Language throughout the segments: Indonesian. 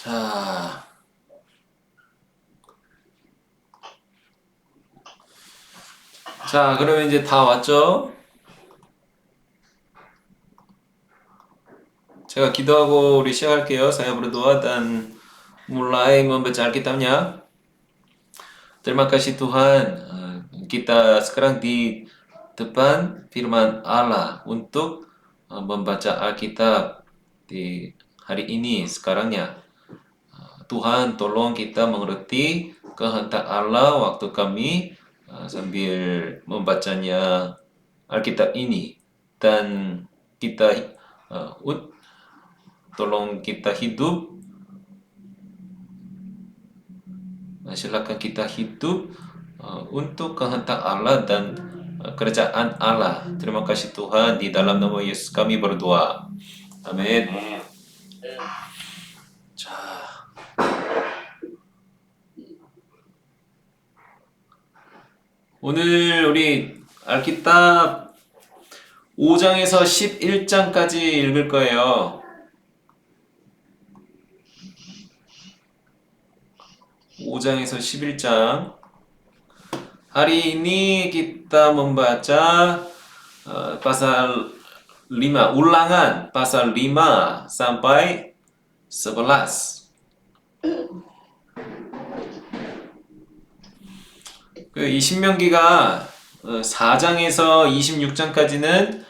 자, 그러면 이제 다 왔죠? 제가 기도하고 우리 siar할게요. Saya berdoa dan mulai membaca Alkitabnya. Terima kasih Tuhan, kita sekarang di depan firman Allah untuk membaca Alkitab di hari ini sekarangnya. Tuhan tolong kita mengerti kehendak Allah waktu kami sambil membacanya Alkitab ini, dan kita tolong kita hidup, silakan kita hidup untuk kehendak Allah dan kerajaan Allah. Terima kasih Tuhan, di dalam nama Yesus kami berdoa. Amin. 자, 오늘 우리 알키tab 5장에서 11장까지 읽을 거예요. 5장에서 11장. Hari ini kita membaca pasal 5, ulangan pasal 5 sampai 11. 이 신명기가 4장에서 26장까지는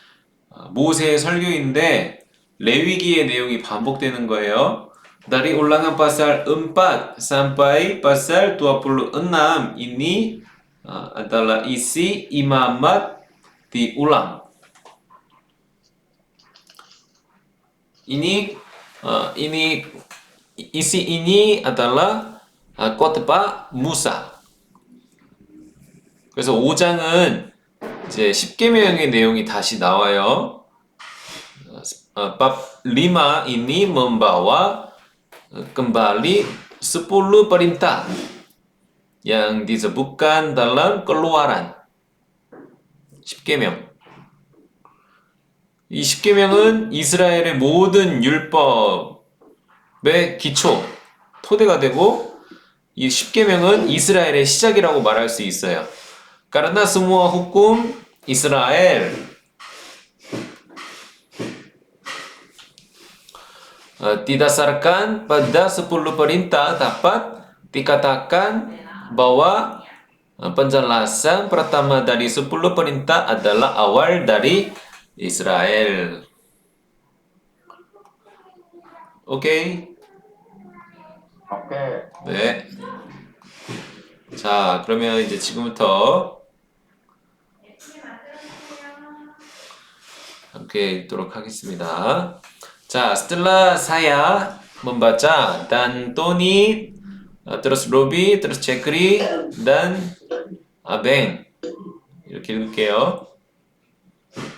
모세의 설교인데 레위기의 내용이 반복되는 거예요. Dari ulangan pasal 4 sampai pasal 26 ini adalah isi imamat diulang. Ini isi ini adalah khotbah Musa. 그래서 5장은 이제 10계명의 내용이 다시 나와요. Bab 5 ini membawa kembali 10 perintah yang disebutkan dalam Keluaran. 10계명. 이 10계명은 이스라엘의 모든 율법의 기초, 토대가 되고, 이 10계명은 이스라엘의 시작이라고 말할 수 있어요. Karena semua hukum Israel didasarkan pada 10 perintah, dapat dikatakan bahwa penjelasan pertama dari 10 perintah adalah awal dari Israel. 오케이? 오케이. 네. 자, 그러면 이제 지금부터 함께 읽도록 하겠습니다. 자, setelah saya membaca dan Tony, terus Robi, terus Cekri dan Abeng 이렇게 읽을게요.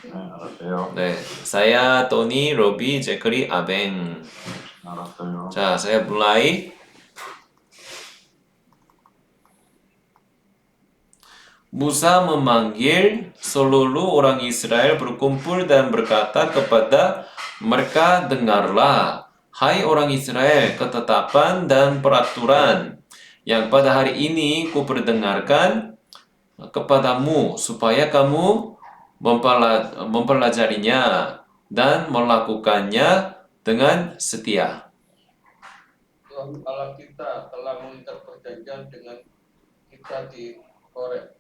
네, 알았어요. 네, saya, Tony, Robi, Cekri, Abeng. 알았어요. 자, saya mulai. Musa memanggil seluruh orang Israel berkumpul dan berkata kepada mereka, dengarlah, hai orang Israel, ketetapan dan peraturan yang pada hari ini kuperdengarkan kepadamu, supaya kamu mempelajarinya dan melakukannya dengan setia. Tuhan Allah kita telah mengikat perjanjian dengan kita di Horeb.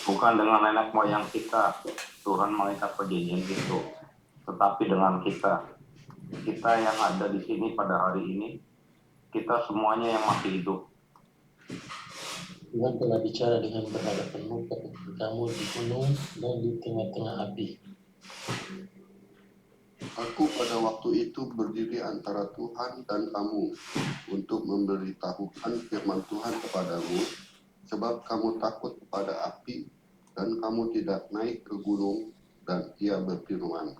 Bukan dengan nenek moyang kita, Tuhan mengikat perjanjian itu, tetapi dengan kita yang ada di sini pada hari ini, kita semuanya yang masih hidup. Tuhan telah bicara dengan berhadapanmu ketika kamu di gunung dan di tengah-tengah api. Aku pada waktu itu berdiri antara Tuhan dan kamu untuk memberitahukan firman Tuhan kepadamu, sebab kamu takut kepada api dan kamu tidak naik ke gunung, dan ia berfirman,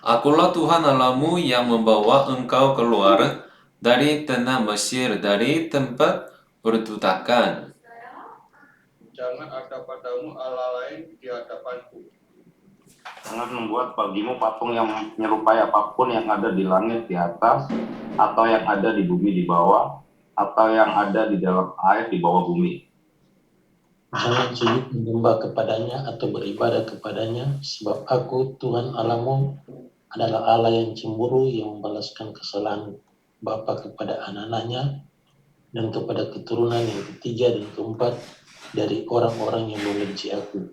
Akulah Tuhan Allahmu yang membawa engkau keluar dari tanah Mesir, dari tempat perbudakan. Jangan ada padamu Allah lain di hadapanku. Jangan membuat bagimu patung yang menyerupai apapun yang ada di langit di atas, atau yang ada di bumi di bawah, atau yang ada di dalam air di bawah bumi. Jangan sujud menyembah kepadanya atau beribadah kepadanya, sebab aku, Tuhan Allahmu, adalah Allah yang cemburu, yang membalaskan kesalahan bapa kepada anak-anaknya, dan kepada keturunan yang ketiga dan keempat dari orang-orang yang membenci aku.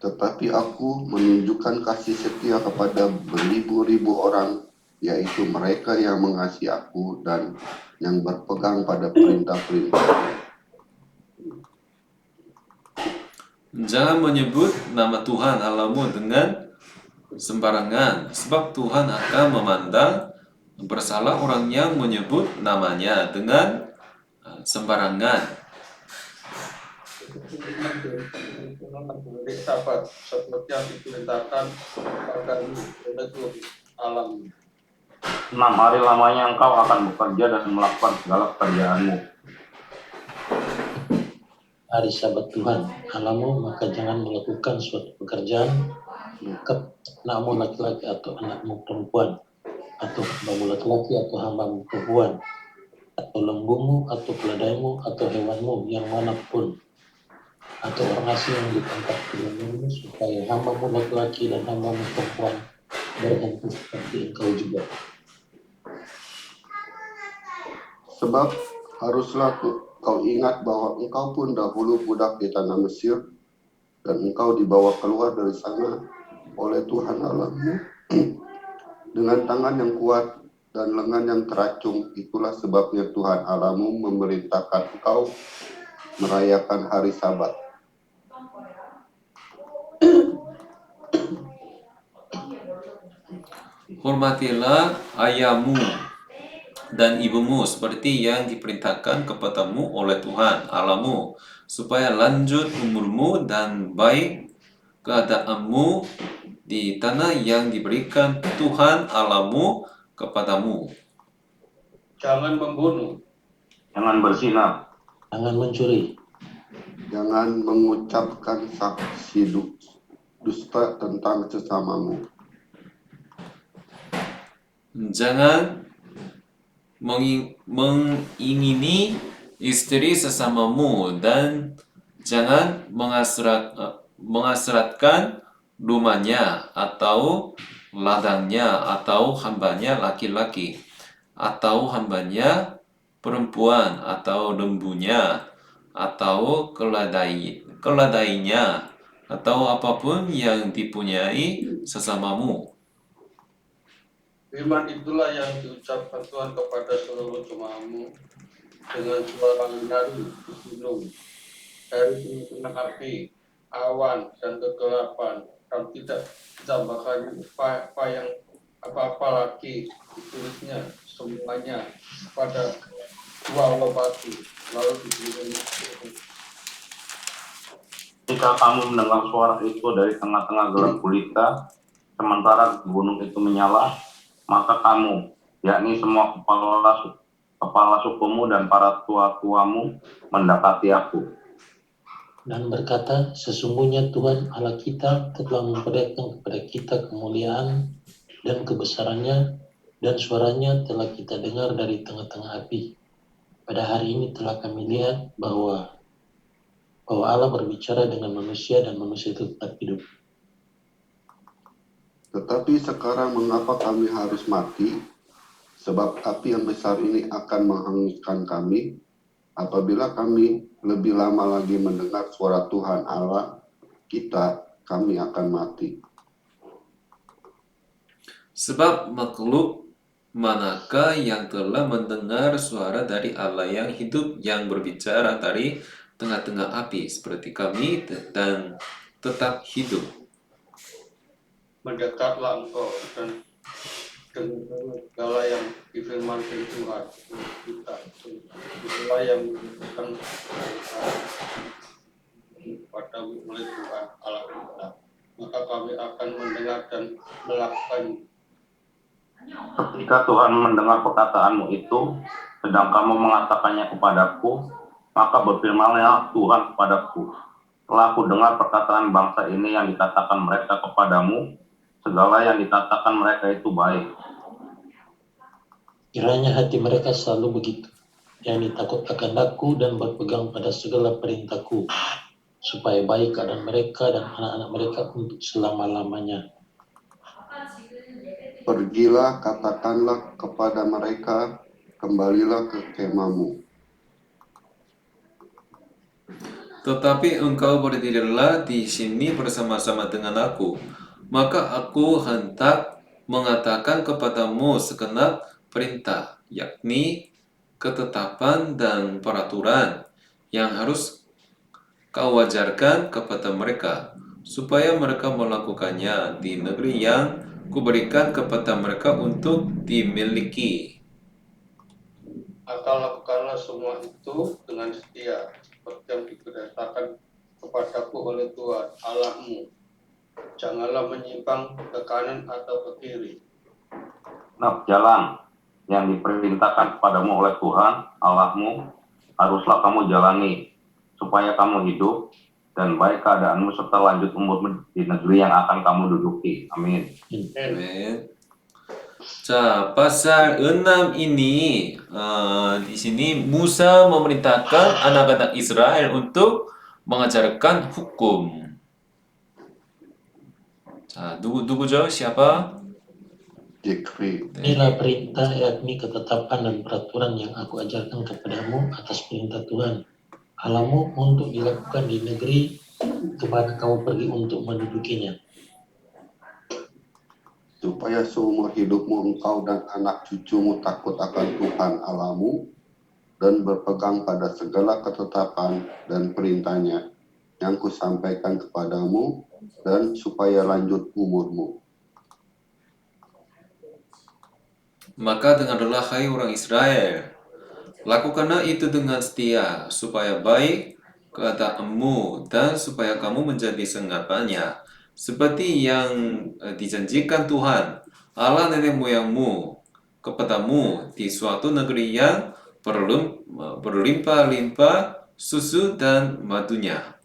Tetapi aku menunjukkan kasih setia kepada beribu-ribu orang, yaitu mereka yang mengasihi aku dan yang berpegang pada perintah-perintah. Jangan menyebut nama Tuhan Allahmu dengan sembarangan, sebab Tuhan akan memandang bersalah orang yang menyebut namanya dengan sembarangan. Dari sahabat seperti yang diperintahkan kepadamu oleh Tuhan Allahmu. 6 hari lamanya engkau akan bekerja dan melakukan segala pekerjaanmu. Hari Sabat Tuhan Allahmu, maka jangan melakukan suatu pekerjaan lengkap anakmu laki-laki atau anakmu perempuan, atau hambamu laki-laki atau hambamu perempuan, atau lembumu atau keledaimu atau hewanmu yang manapun, atau orang asing yang di tempat tinggalmu, supaya hambamu laki-laki dan hambamu perempuan berhenti seperti engkau juga. Sebab haruslah kau ingat bahwa engkau pun dahulu budak di tanah Mesir, dan engkau dibawa keluar dari sana oleh Tuhan Allahmu dengan tangan yang kuat dan lengan yang teracung. Itulah sebabnya Tuhan Allahmu memerintahkan engkau merayakan hari Sabat. Hormatilah ayahmu dan ibumu seperti yang diperintahkan kepadamu oleh Tuhan Allahmu, supaya lanjut umurmu dan baik keadaanmu di tanah yang diberikan Tuhan Allahmu kepadamu. Jangan membunuh, Jangan bersinah, Jangan mencuri, Jangan mengucapkan saksi dusta tentang sesamamu. Jangan mengingini istri sesamamu, dan jangan mengasratkan domanya atau ladangnya atau hambanya laki-laki atau hambanya perempuan atau lembunya atau keledainya atau apapun yang dipunyai sesamamu. firman itulah yang diucapkan Tuhan kepada seluruh jemaatmu dengan suara menari di gunung, dari tengah-tengah api, awan, dan kegelapan, dan tidak ditambahkan apa-apa lagi ditulisnya semuanya pada dua batu, lalu diberikan. jika kamu mendengar suara itu dari tengah-tengah gelap gulita, sementara gunung itu menyala, maka kamu, yakni semua kepala sukumu dan para tua-tuamu mendekati aku. dan berkata, sesungguhnya Tuhan Allah kita telah memperlihatkan kepada kita kemuliaan dan kebesarannya, dan suaranya telah kita dengar dari tengah-tengah api. Pada hari ini telah kami lihat bahwa Allah berbicara dengan manusia dan manusia itu tetap hidup. Tetapi sekarang mengapa kami harus mati? Sebab api yang besar ini akan menghanguskan kami. Apabila kami lebih lama lagi mendengar suara Tuhan Allah kita, kami akan mati. Sebab makhluk manakah yang telah mendengar suara dari Allah yang hidup, yang berbicara dari tengah-tengah api seperti kami dan tetap hidup. Mendekatlah engkau dan dengan segala yang difirmankan Tuhan kita, segala yang diberikan kepadamu oleh Tuhan Allah kita, maka kami akan mendengar dan melakukan. Ketika Tuhan mendengar perkataanmu itu, sedang kamu mengatakannya kepadaku, maka berfirmanlah Tuhan kepadaku, Telah aku dengar perkataan bangsa ini yang dikatakan mereka kepadamu, segala yang dikatakan mereka itu baik. Kiranya hati mereka selalu begitu, yakni takut akan Aku dan berpegang pada segala perintahku, supaya baik keadaan mereka dan anak-anak mereka untuk selama-lamanya. Pergilah, katakanlah kepada mereka, kembalilah ke kemahmu. Tetapi engkau berdirilah di sini bersama-sama dengan aku. Maka aku hendak mengatakan kepadamu segenap perintah, yakni ketetapan dan peraturan yang harus kau ajarkan kepada mereka, supaya mereka melakukannya di negeri yang kuberikan kepada mereka untuk dimiliki. Maka lakukanlah semua itu dengan setia, seperti yang diperintahkan kepadaku oleh Tuhan Allahmu. Janganlah menyimpang ke kanan atau ke kiri. Nah, jalan yang diperintahkan kepadamu oleh Tuhan Allahmu haruslah kamu jalani, supaya kamu hidup dan baik keadaanmu serta lanjut umurmu di negeri yang akan kamu duduki. Amin. Amin. 자, pasal 6 ini di sini Musa memerintahkan anak-anak Israel untuk mengajarkan hukum. 자, 누구죠? Siapa? Jikri. Inilah perintah, yakni ketetapan dan peraturan yang Aku ajarkan kepadamu atas perintah Tuhan Allahmu untuk dilakukan di negeri kemana kamu pergi untuk mendudukinya, Supaya seumur hidupmu engkau dan anak cucumu takut akan Tuhan Allahmu dan berpegang pada segala ketetapan dan perintahnya yang kusampaikan kepadamu, dan supaya lanjut umurmu. Maka dengarlah hai orang Israel, lakukanlah itu dengan setia, supaya baik keadaanmu dan supaya kamu menjadi senggapannya, seperti yang dijanjikan Tuhan Allah nenek moyangmu kepadamu di suatu negeri yang berlimpah-limpah susu dan madunya.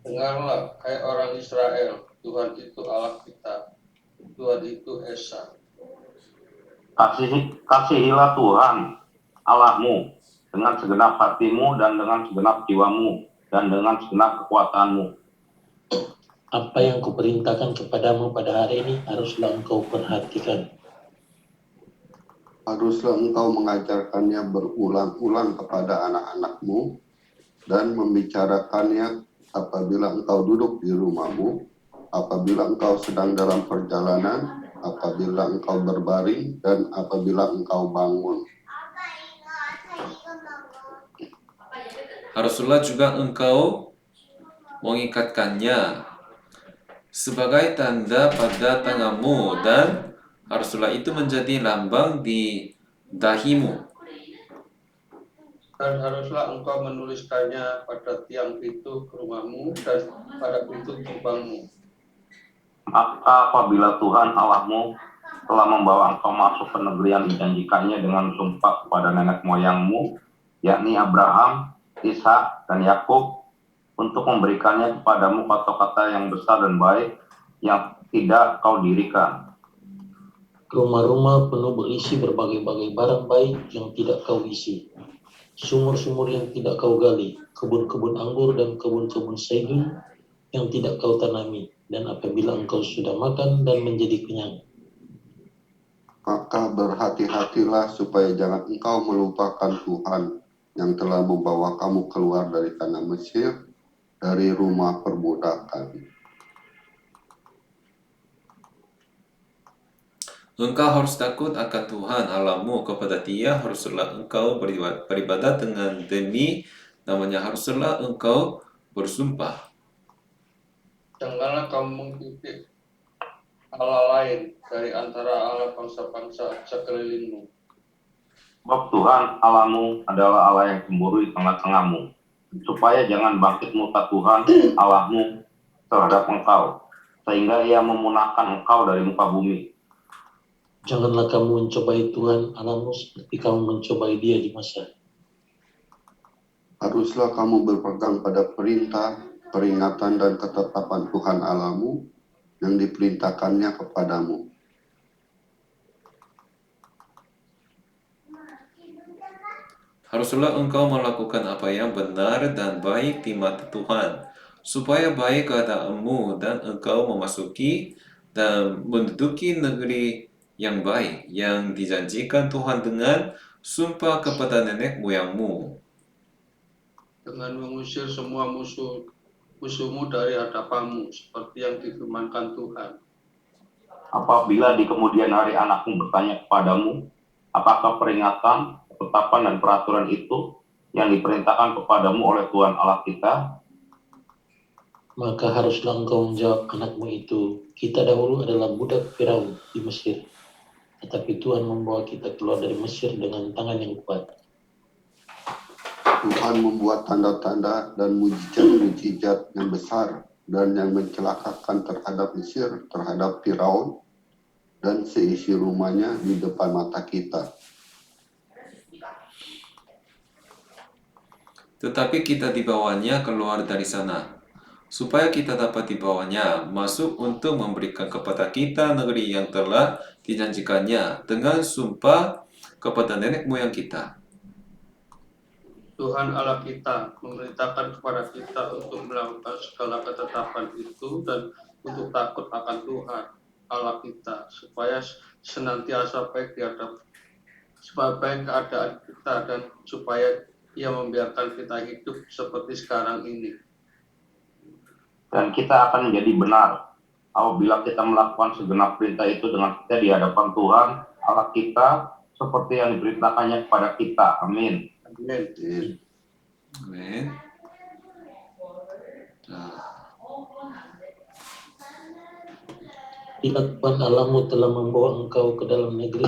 Dengarlah, hai orang Israel, Tuhan itu Allah kita, Tuhan itu Esa. Kasihilah Tuhan Allahmu dengan segenap hatimu dan dengan segenap jiwamu dan dengan segenap kekuatanmu. Apa yang Kuperintahkan kepadamu pada hari ini haruslah engkau perhatikan. Haruslah engkau mengajarkannya berulang-ulang kepada anak-anakmu dan membicarakannya apabila engkau duduk di rumahmu, apabila engkau sedang dalam perjalanan, apabila engkau berbaring, dan apabila engkau bangun. Haruslah juga engkau mengikatkannya sebagai tanda pada tanganmu, dan haruslah itu menjadi lambang di dahimu. Dan haruslah engkau menuliskannya pada tiang pintu rumahmu dan pada pintu gerbangmu. Maka apabila Tuhan Allahmu telah membawa engkau masuk ke negeri yang dijanjikannya dengan sumpah kepada nenek moyangmu, yakni Abraham, Ishak, dan Yakub, untuk memberikannya kepadamu kata-kata yang besar dan baik yang tidak kau dirikan. Rumah-rumah penuh berisi berbagai-bagai barang baik yang tidak kau isi, sumur-sumur yang tidak kau gali, kebun-kebun anggur dan kebun-kebun zaitun yang tidak kau tanami. Dan apabila engkau sudah makan dan menjadi kenyang, Maka berhati-hatilah supaya jangan engkau melupakan Tuhan yang telah membawa kamu keluar dari tanah Mesir, dari rumah perbudakan. Engkau harus takut akan Tuhan Allahmu, kepada Dia haruslah engkau beribadat dengan demi namanya haruslah engkau bersumpah. Janganlah kamu mengikuti Allah lain dari antara Allah bangsa-bangsa sekelilingmu. Sebab Tuhan Allahmu adalah Allah yang cemburu di tengah-tengahmu, supaya jangan bangkit murka Tuhan Allahmu terhadap engkau, sehingga ia memunahkan engkau dari muka bumi. janganlah kamu mencobai Tuhan Allahmu seperti kamu mencobai Dia di masa. Haruslah kamu berpegang pada perintah, peringatan, dan ketetapan Tuhan Allahmu yang diperintahkannya kepadamu. Haruslah engkau melakukan apa yang benar dan baik di mata Tuhan, supaya baik keadaanmu dan engkau memasuki dan menduduki negeri yang baik yang dijanjikan Tuhan dengan sumpah kepada nenek moyangmu. dengan mengusir semua musuhmu dari hadapanmu, seperti yang difirmankan Tuhan. Apabila di kemudian hari anakmu bertanya kepadamu, apakah peringatan, ketetapan, dan peraturan itu yang diperintahkan kepadamu oleh Tuhan Allah kita, Maka haruslah engkau menjawab anakmu itu, kita dahulu adalah budak Firaun di Mesir, tetapi Tuhan membawa kita keluar dari Mesir dengan tangan yang kuat. Tuhan membuat tanda-tanda dan mujizat-mujizat yang besar dan yang mencelakakan terhadap Mesir, terhadap Firaun, dan seisi rumahnya di depan mata kita. Tetapi kita dibawanya keluar dari sana, supaya kita dapat dibawanya masuk untuk memberikan kepada kita negeri yang telah dijanjikannya dengan sumpah kepada nenek moyang kita. Tuhan Allah kita memerintahkan kepada kita untuk melakukan segala ketetapan itu dan untuk takut akan Tuhan Allah kita, supaya senantiasa baik keadaan kita dan supaya Ia membiarkan kita hidup seperti sekarang ini. dan kita akan menjadi benar apabila kita melakukan segenap perintah itu dengan setia di hadapan Tuhan Allah kita, seperti yang diperintahkannya kepada kita. Amin. Amin. Amin. Nah, Bila Tuhan Allahmu telah membawa engkau ke dalam negeri,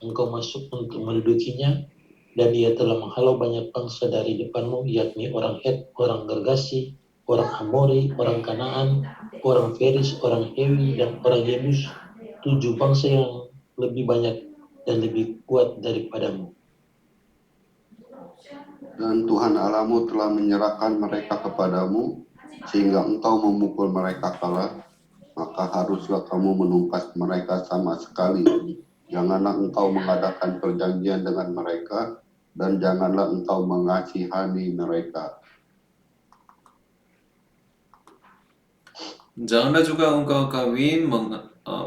engkau masuk untuk mendudukinya, dan Ia telah menghalau banyak bangsa dari depanmu, yakni orang Het, orang Gergasi, orang Amori, orang Kanaan, orang Feris, orang Hewi, dan orang Yebus, 7 bangsa yang lebih banyak dan lebih kuat daripadamu. Dan Tuhan Allahmu telah menyerahkan mereka kepadamu, sehingga engkau memukul mereka kalah, maka haruslah kamu menumpas mereka sama sekali. Janganlah engkau mengadakan perjanjian dengan mereka, dan janganlah engkau mengasihani mereka. janganlah juga engkau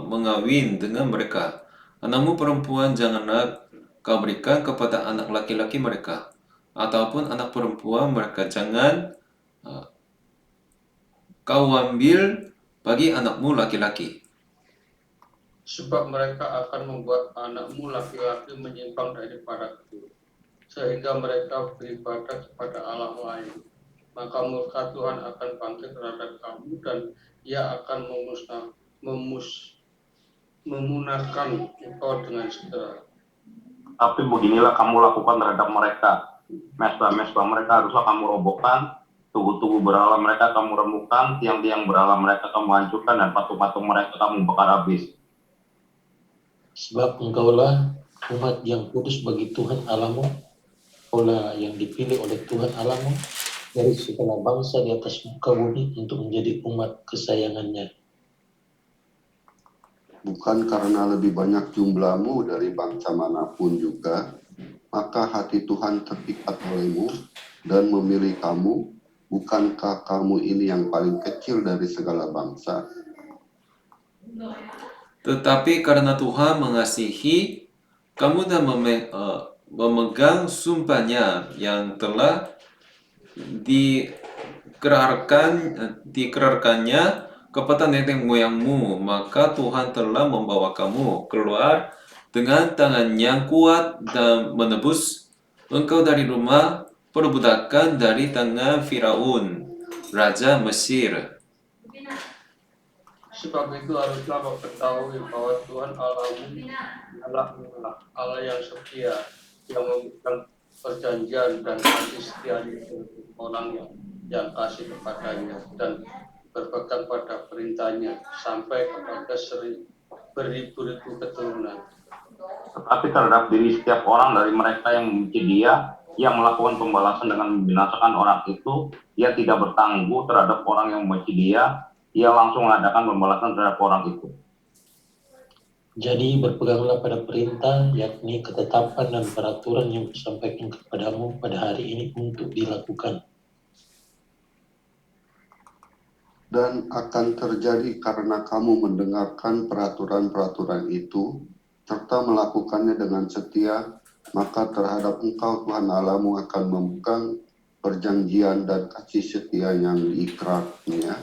mengawin dengan mereka. Anakmu perempuan janganlah kau berikan kepada anak laki-laki mereka, ataupun anak perempuan mereka jangan kau ambil bagi anakmu laki-laki. Sebab mereka akan membuat anakmu laki-laki menyimpang daripadaku, sehingga mereka beribadah kepada Allah lain. Maka murka Tuhan akan bangkit terhadap kamu, dan Ia akan memunahkan engkau dengan segera. Tapi beginilah kamu lakukan terhadap mereka. Mesbah-mesbah mereka haruslah kamu robohkan, tugu-tugu berhala mereka kamu remukkan, tiang-tiang berhala mereka kamu hancurkan, dan patung-patung mereka kamu bakar habis. Sebab engkaulah umat yang kudus bagi Tuhan Allahmu, engkaulah yang dipilih oleh Tuhan Allahmu dari segala bangsa di atas muka bumi untuk menjadi umat kesayangannya. Bukan karena lebih banyak jumlahmu dari bangsa manapun juga, maka hati Tuhan terpikat olehmu dan memilih kamu. Bukankah kamu ini yang paling kecil dari segala bangsa? Tetapi karena Tuhan mengasihi kamu dan memegang sumpahnya yang telah dikerarkannya kepada nenek moyangmu, maka Tuhan telah membawa kamu keluar dengan tangan yang kuat dan menebus engkau dari rumah perbudakan dari tangan Firaun, Raja Mesir. Sebab itu haruslah kau ketahui bahwa Tuhan Allahmu adalah Allah yang setia, yang memegang perjanjian dan kasih setianya untuk orang yang kasih kepadanya dan berpegang pada perintahnya sampai kepada beribu-ribu keturunan. Tetapi terhadap diri setiap orang dari mereka yang membenci Dia ia melakukan pembalasan dengan membinasakan orang itu, ia tidak bertangguh terhadap orang yang membenci dia, ia langsung mengadakan pembalasan terhadap orang itu. Jadi berpeganglah pada perintah, yakni ketetapan dan peraturan yang kusampaikan kepadamu pada hari ini untuk dilakukan. Dan akan terjadi karena kamu mendengarkan peraturan-peraturan itu, serta melakukannya dengan setia, maka terhadap engkau Tuhan Allahmu akan memegang perjanjian dan kasih setia yang diikrarnya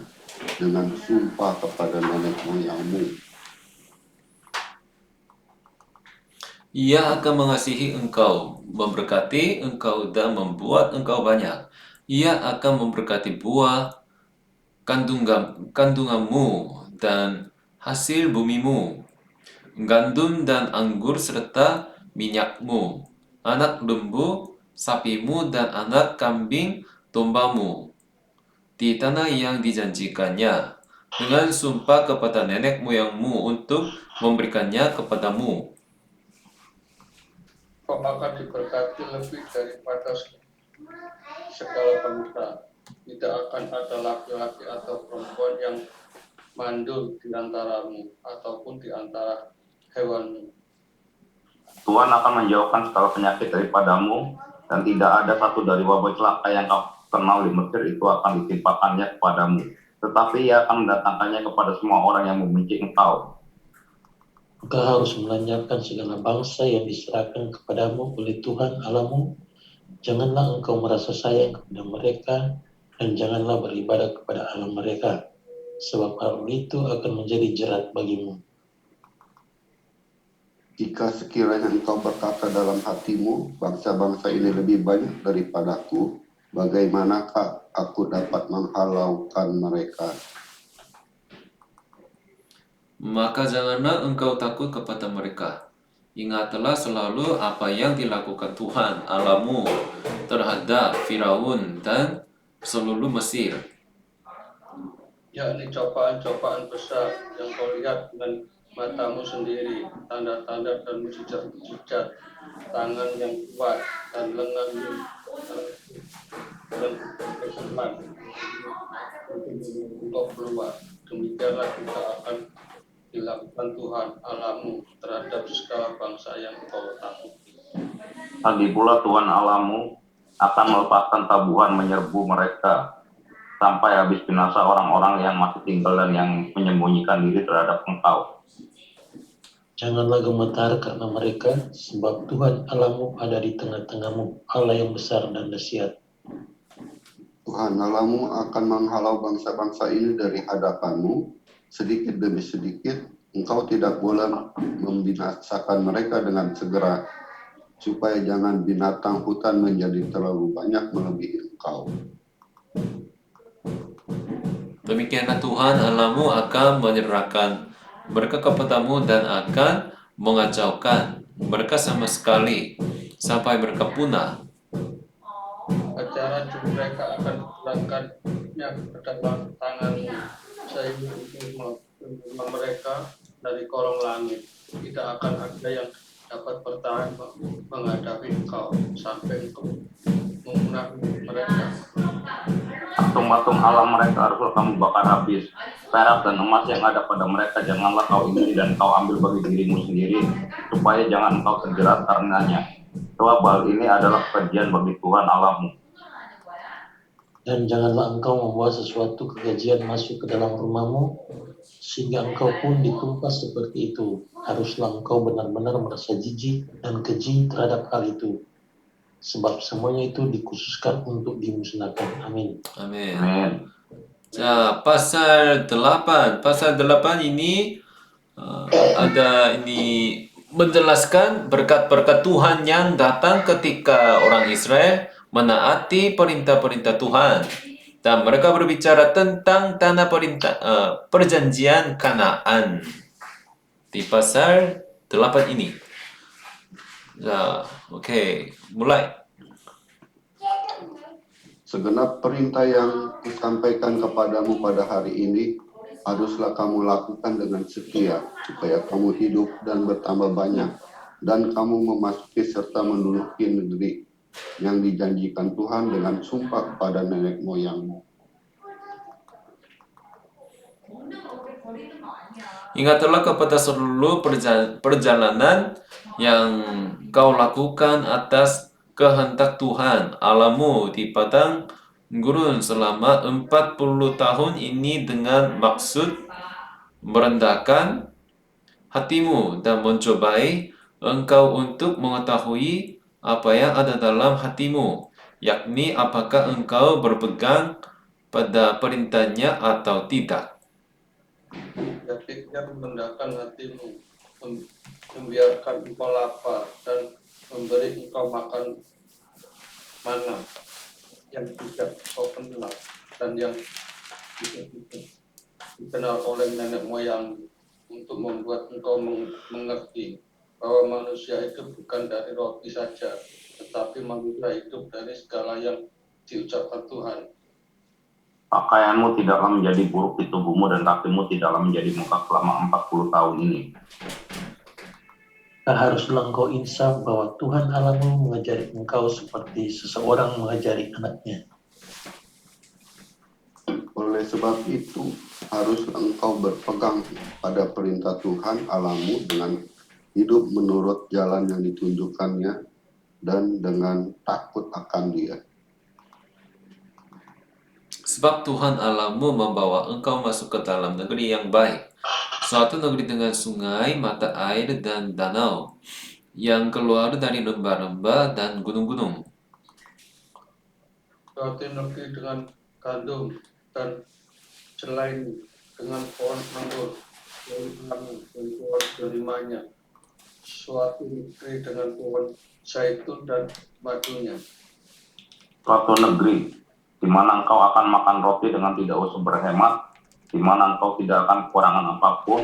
dengan sumpah kepada nenek moyangmu. Ia akan mengasihi engkau, memberkati engkau dan membuat engkau banyak. Ia akan memberkati buah kandunganmu dan hasil bumimu, gandum dan anggur serta minyakmu, anak lembu, sapimu dan anak kambing dombamu, di tanah yang dijanjikannya, dengan sumpah kepada nenek moyangmu untuk memberikannya kepadamu. Kau akan diberkati lebih daripada segala bangsa. Tidak akan ada laki-laki atau perempuan yang mandul di antaramu ataupun di antara hewanmu. Tuhan akan menjauhkan segala penyakit daripadamu, dan tidak ada satu dari wabah celaka yang kau kenal di Mesir itu akan ditimpakannya kepadamu. Tetapi ia akan mendatangkannya kepada semua orang yang membenci engkau. Engkau harus melanjarkan segala bangsa yang diserahkan kepadamu oleh Tuhan Allahmu. Janganlah engkau merasa sayang kepada mereka, dan janganlah beribadah kepada Allah mereka, sebab hal itu akan menjadi jerat bagimu. Jika sekiranya engkau berkata dalam hatimu, bangsa-bangsa ini lebih banyak daripadaku, bagaimanakah aku dapat menghalaukan mereka? Maka janganlah engkau takut kepada mereka. Ingatlah selalu apa yang dilakukan Tuhan Allahmu terhadap Firaun dan seluruh Mesir, Yakni cobaan-cobaan besar yang kau lihat dengan matamu sendiri, tanda-tanda dan mujizat-mujizat, tangan yang kuat dan lengan yang berkenan untuk keluar. Demikianlah juga akan dilakukan Tuhan Allahmu terhadap segala bangsa yang kau takuti. Lagi pula Tuhan Allahmu akan melepaskan tabuhan menyerbu mereka, sampai habis binasa orang-orang yang masih tinggal dan yang menyembunyikan diri terhadap engkau. Janganlah gemetar karena mereka, sebab Tuhan Allahmu ada di tengah-tengahmu, Allah yang besar dan dahsyat. Tuhan Allahmu akan menghalau bangsa-bangsa ini dari hadapanmu, sedikit demi sedikit. Engkau tidak boleh membinasakan mereka dengan segera, supaya jangan binatang hutan menjadi terlalu banyak melebihi engkau. demikianlah Tuhan Allahmu akan menyerahkan mereka kepadamu dan akan mengacaukan mereka sama sekali sampai mereka punah. Ajaran mereka akan diletakkannya ke dalam tanganmu, sehingga untuk menerima mereka dari kolong langit. Tidak akan ada yang dapat bertahan menghadapi engkau sampai engkau memunahkan mereka. Patung-patung Allah mereka haruslah kamu bakar habis. Perak dan emas yang ada pada mereka janganlah kau isi dan kau ambil bagi dirimu sendiri, supaya jangan engkau terjerat karenanya. Sebab hal ini adalah kekejian bagi Tuhan Allahmu. Dan janganlah engkau membawa sesuatu kekejian masuk ke dalam rumahmu, sehingga engkau pun ditumpas seperti itu. Haruslah engkau benar-benar merasa jijik dan keji terhadap hal itu, sebab semuanya itu dikhususkan untuk dimusnahkan. Amin. Amin. Amin. Pasal 8 ini ada ini menjelaskan berkat-berkat Tuhan yang datang ketika orang Israel menaati perintah-perintah Tuhan, dan mereka berbicara tentang tanah perjanjian Kanaan di pasal 8 ini. Oke, mulai. Segenap perintah yang kusampaikan kepadamu pada hari ini haruslah kamu lakukan dengan setia, supaya kamu hidup dan bertambah banyak, dan kamu memasuki serta menduduki negeri yang dijanjikan Tuhan dengan sumpah kepada nenek moyangmu. Ingatlah kepada seluruh perjalanan yang kau lakukan atas kehendak Tuhan Allahmu di padang gurun selama 40 tahun ini dengan maksud merendahkan hatimu dan mencobai engkau untuk mengetahui apa yang ada dalam hatimu, yakni apakah engkau berpegang pada perintahnya atau tidak. Yakni merendahkan hatimu, membiarkan engkau lapar dan memberi engkau makan mana yang tidak kau kenal dan yang tidak dikenal oleh nenek moyang, untuk membuat engkau mengerti bahwa manusia hidup bukan dari roti saja, tetapi manusia hidup dari segala yang diucapkan Tuhan. Pakaianmu tidaklah menjadi buruk di tubuhmu dan kakimu tidaklah menjadi bengkak selama 40 tahun ini. Tak haruslah engkau insaf bahwa Tuhan Allahmu mengajari engkau seperti seseorang mengajari anaknya. Oleh sebab itu, haruslah engkau berpegang pada perintah Tuhan Allahmu dengan hidup menurut jalan yang ditunjukkannya dan dengan takut akan Dia. Sebab Tuhan Allahmu membawa engkau masuk ke dalam negeri yang baik, suatu negeri dengan sungai, mata air, dan danau, yang keluar dari lembah-lembah dan gunung-gunung. Suatu negeri dengan gandum dan selain dengan pohon anggur dan pohon derimanya, suatu negeri dengan pohon zaitun dan madunya. Suatu negeri di mana engkau akan makan roti dengan tidak usah berhemat, di mana engkau tidak akan kekurangan apapun,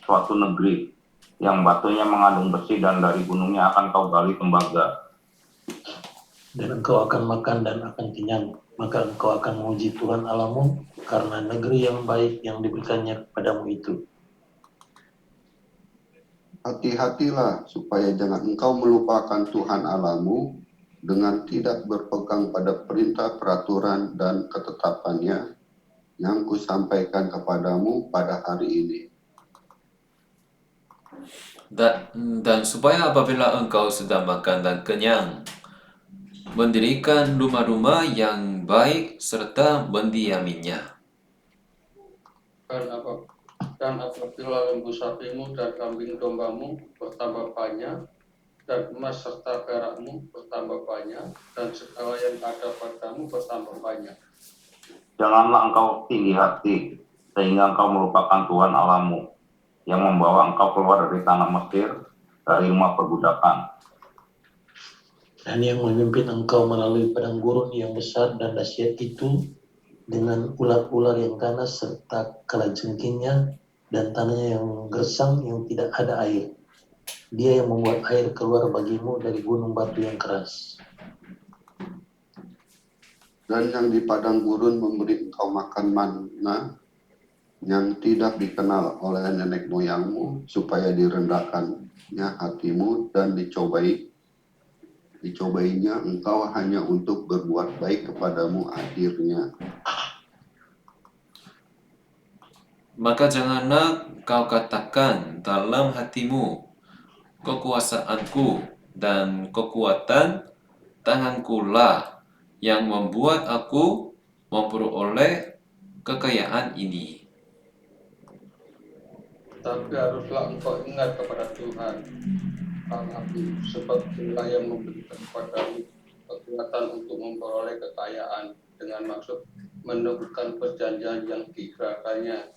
suatu negeri yang batunya mengandung besi dan dari gunungnya akan kau gali tembaga. Dan engkau akan makan dan akan kenyang, maka engkau akan memuji Tuhan Allahmu karena negeri yang baik yang diberikannya kepadamu itu. Hati-hatilah supaya jangan engkau melupakan Tuhan Allahmu dengan tidak berpegang pada perintah, peraturan, dan ketetapannya yang kusampaikan kepadamu pada hari ini. Dan supaya apabila engkau sudah makan dan kenyang, mendirikan rumah-rumah yang baik serta mendiaminya. Dan apabila lembu sapimu dan kambing dombamu bertambah banyak, dan emas serta perakmu bertambah banyak, dan segala yang ada padamu bertambah banyak. Janganlah engkau tinggi hati, sehingga engkau melupakan Tuhan Allahmu, yang membawa engkau keluar dari tanah Mesir, dari rumah perbudakan. Dan yang memimpin engkau melalui padang gurun yang besar dan dahsyat itu, dengan ular-ular yang ganas serta kalajengkingnya, dan tanahnya yang gersang yang tidak ada air. Dia yang membuat air keluar bagimu dari gunung batu yang keras. Dan yang di padang gurun memberi engkau makan manna yang tidak dikenal oleh nenek moyangmu, supaya direndahkannya hatimu dan dicobainya engkau hanya untuk berbuat baik kepadamu akhirnya. Maka janganlah kau katakan dalam hatimu, kekuasaanku dan kekuatan tangankulah yang membuat aku memperoleh kekayaan ini. Tapi haruslah engkau ingat kepada Tuhan Allahmu, sebab Dialah yang memberikan kepadamu kekuatan untuk memperoleh kekayaan, dengan maksud meneguhkan perjanjian yang digerakkannya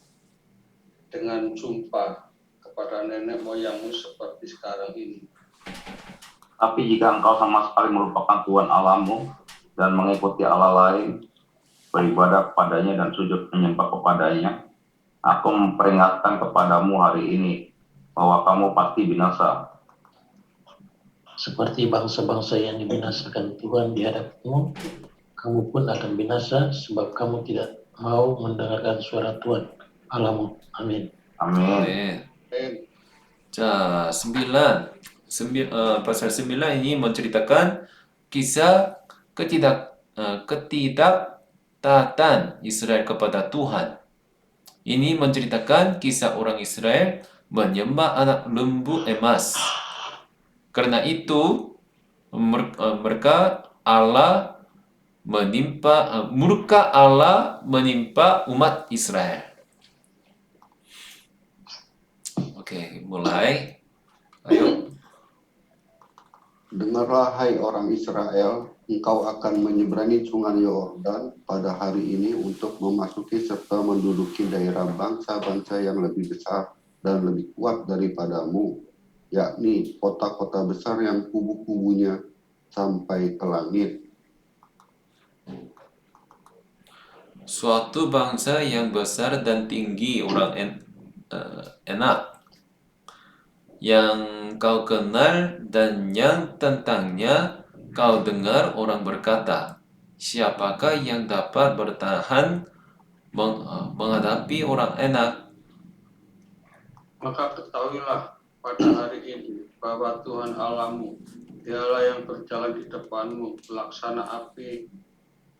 dengan sumpah kepada nenek moyangmu seperti sekarang ini. Tapi jika engkau sama sekali melupakan Tuhan Allahmu dan mengikuti Allah lain, beribadah kepadanya dan sujud menyembah kepadanya, aku memperingatkan kepadamu hari ini bahwa kamu pasti binasa. Seperti bangsa-bangsa yang dibinasakan Tuhan di hadapmu, kamu pun akan binasa, sebab kamu tidak mau mendengarkan suara Tuhan Allahmu. Amin. Amin. Pasal 9 ini menceritakan kisah ketidaktaatan Israel kepada Tuhan. Ini menceritakan kisah orang Israel menyembah anak lembu emas. Karena itu, murka Allah menimpa umat Israel. Oke, mulai. Ayo. Dengarlah hai orang Israel, engkau akan menyeberangi sungai Yordan pada hari ini untuk memasuki serta menduduki daerah bangsa-bangsa yang lebih besar dan lebih kuat daripadamu, yakni kota-kota besar yang kubu-kubunya sampai ke langit. Suatu bangsa yang besar dan tinggi, orang enak, yang kau kenal dan yang tentangnya kau dengar orang berkata, siapakah yang dapat bertahan menghadapi orang enak? Maka ketahuilah pada hari ini bahwa Tuhan Allahmu, dialah yang berjalan di depanmu, pelaksana api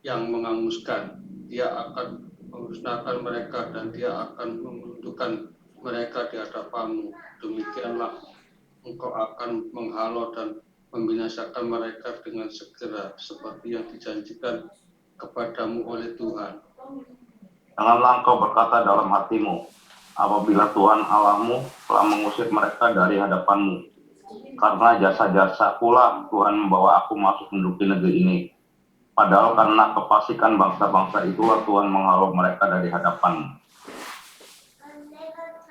yang menghanguskan. Dia akan memusnahkan mereka dan dia akan menundukkan mereka di hadapanmu. Demikianlah engkau akan menghalau dan membinasakan mereka dengan segera, seperti yang dijanjikan kepadamu oleh Tuhan. Janganlah engkau berkata dalam hatimu, apabila Tuhan Allahmu telah mengusir mereka dari hadapanmu. Karena jasa-jasa pula Tuhan membawa aku masuk menduduki negeri ini. Padahal karena kefasikan bangsa-bangsa itulah Tuhan menghalau mereka dari hadapanmu.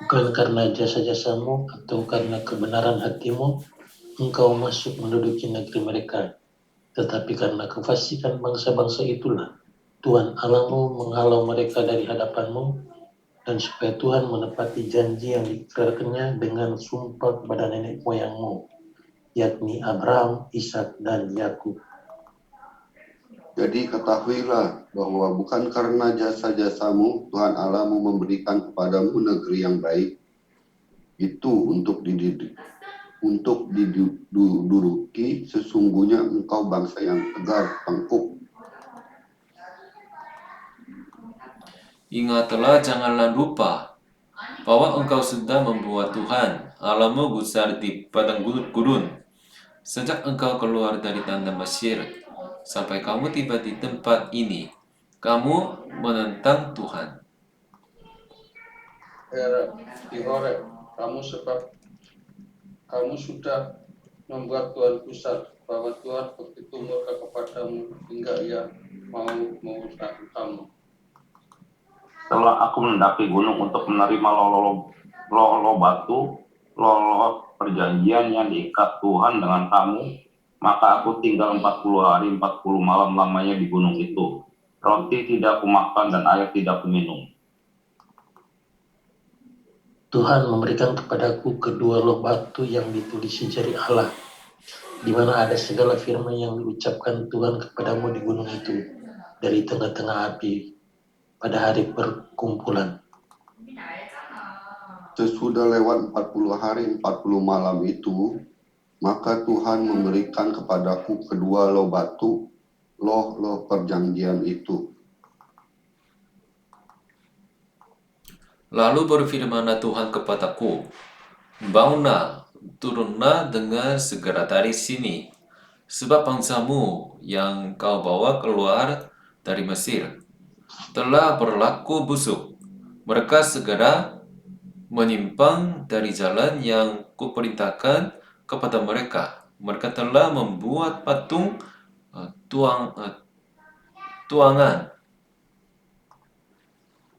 Bukan karena jasa-jasamu atau karena kebenaran hatimu, engkau masuk menduduki negeri mereka. Tetapi karena kefasikan bangsa-bangsa itulah, Tuhan Allahmu menghalau mereka dari hadapanmu, dan supaya Tuhan menepati janji yang diikrarkannya dengan sumpah kepada nenek moyangmu, yakni Abraham, Ishak, dan Yakub. Jadi ketahuilah bahwa bukan karena jasa-jasamu Tuhan Allahmu memberikan kepadamu negeri yang baik itu untuk diduduki, sesungguhnya engkau bangsa yang tegar tengkuk. Ingatlah, janganlah lupa bahwa engkau sudah membuat Tuhan Allahmu gusar di padang gurun. Sejak engkau keluar dari tanah Mesir sampai kamu tiba di tempat ini, kamu menentang Tuhan. Di Horeb, kamu sudah membuat Tuhan gusar, bahwa Tuhan begitu murka kepadamu hingga ia mau memusnahkan kamu. Setelah aku mendaki gunung untuk menerima lolo batu, lolo perjanjian yang diikat Tuhan dengan kamu, maka aku tinggal 40 hari 40 malam lamanya di gunung itu. Roti tidak kumakan dan air tidak kuminum. Tuhan memberikan kepadaku kedua loh batu yang ditulisi jari Allah, di mana ada segala firman yang diucapkan Tuhan kepadamu di gunung itu, dari tengah-tengah api, pada hari perkumpulan. Sesudah lewat 40 hari 40 malam itu, maka Tuhan memberikan kepadaku kedua loh batu, loh perjanjian itu. Lalu berfirmanlah Tuhan kepadaku, bangunlah, turunlah dengan segera dari sini, sebab bangsamu yang kau bawa keluar dari Mesir telah berlaku busuk. Mereka segera menyimpang dari jalan yang kuperintahkan kepada mereka. Mereka telah membuat patung tuangan.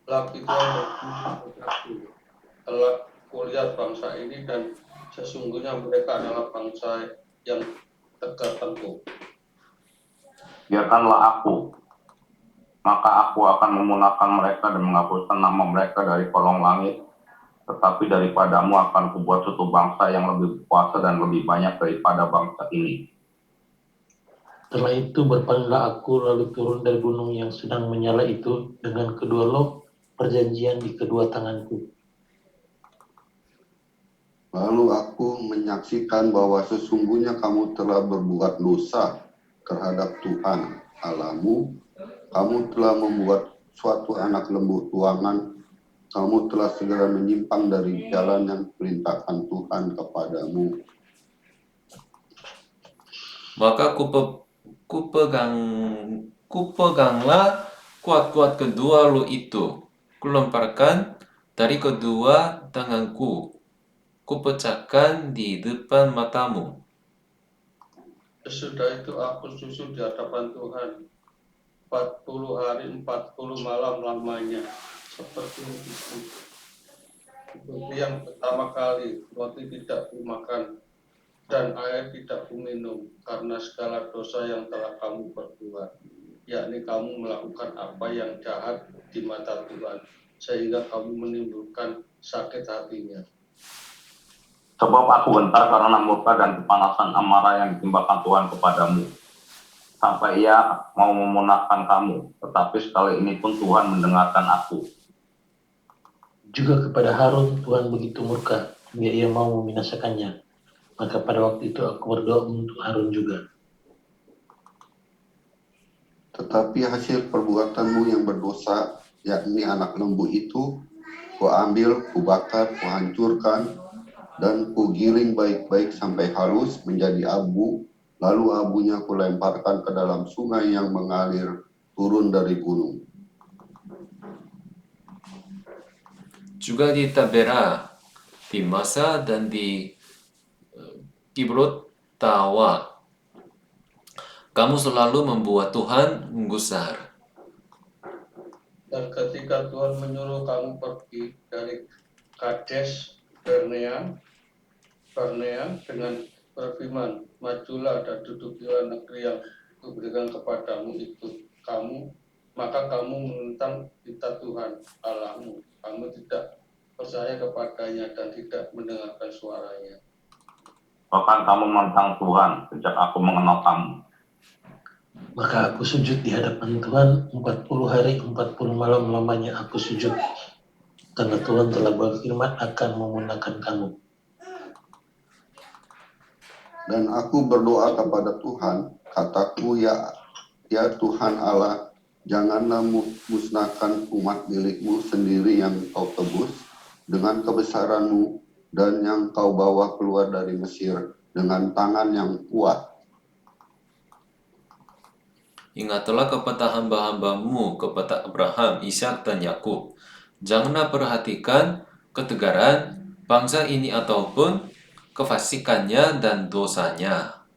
Lagi Tuhan berkata, telah kulihat bangsa ini dan sesungguhnya mereka adalah bangsa yang tegar tengkuk. Biarkanlah aku, maka aku akan memunahkan mereka dan menghapuskan nama mereka dari kolong langit. Tetapi daripadamu akan kubuat suatu bangsa yang lebih kuasa dan lebih banyak daripada bangsa ini. Setelah itu berpalinglah aku lalu turun dari gunung yang sedang menyala itu dengan kedua loh perjanjian di kedua tanganku. Lalu aku menyaksikan bahwa sesungguhnya kamu telah berbuat dosa terhadap Tuhan Allahmu. Kamu telah membuat suatu anak lembu tuangan. Kamu telah segera menyimpang dari jalan yang perintahkan Tuhan kepadamu. Maka kupeganglah kuat-kuat kedua lo itu. Kulemparkan dari kedua tanganku. Kupecahkan di depan matamu. Sesudah itu aku susut di hadapan Tuhan 40 hari 40 malam lamanya, seperti itu. Seperti yang pertama kali, roti tidak kumakan dan air tidak kuminum karena segala dosa yang telah kamu perbuat, yakni kamu melakukan apa yang jahat di mata Tuhan, sehingga kamu menimbulkan sakit hatinya. Sebab aku gentar karena murka dan kepanasan amarah yang ditimpakan Tuhan kepadamu, sampai ia mau memunahkan kamu. Tetapi sekali ini pun Tuhan mendengarkan aku. Juga kepada Harun Tuhan begitu murka hingga ia mau membinasakannya. Maka pada waktu itu aku berdoa untuk Harun juga. Tetapi hasil perbuatanmu yang berdosa, yakni anak lembu itu, kuambil, kubakar, kuhancurkan, dan kugiling baik-baik sampai halus menjadi abu, lalu abunya kulemparkan ke dalam sungai yang mengalir turun dari gunung. Juga di Tabera, di Masa, dan di Kibrot Tawa. Kamu selalu membuat Tuhan menggusar. Dan ketika Tuhan menyuruh kamu pergi dari Kades Barnea dengan berfirman, majulah dan dudukilah negeri yang kuberikan kepadamu itu. Maka kamu menentang perintah Tuhan Allahmu. Kamu tidak percaya kepadanya dan tidak mendengarkan suaranya. Bahkan kamu menentang Tuhan sejak aku mengenal kamu. Maka aku sujud di hadapan Tuhan 40 hari 40 malam lamanya aku sujud. Karena Tuhan telah berfirman akan memunahkan kamu. Dan aku berdoa kepada Tuhan, kataku, ya Tuhan Allah, janganlah musnahkan umat milikmu sendiri yang kau tebus dengan kebesaranmu dan yang kau bawa keluar dari Mesir dengan tangan yang kuat. Ingatlah kepada hamba-hambamu, kepada Abraham, Ishak, dan Yakub. Janganlah perhatikan ketegaran bangsa ini ataupun kefasikannya dan dosanya.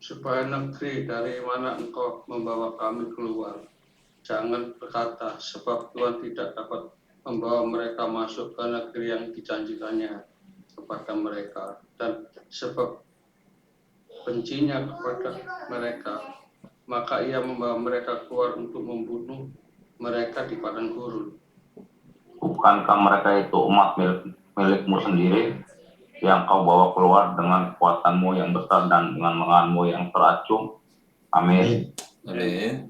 Supaya negeri dari mana engkau membawa kami keluar, jangan berkata, sebab Tuhan tidak dapat membawa mereka masuk ke negeri yang dijanjikannya kepada mereka, dan sebab bencinya kepada mereka, maka ia membawa mereka keluar untuk membunuh mereka di padang gurun. Bukankah mereka itu umat milikmu sendiri yang kau bawa keluar dengan kekuatanmu yang besar dan dengan lenganmu yang teracung? Amin. Amin.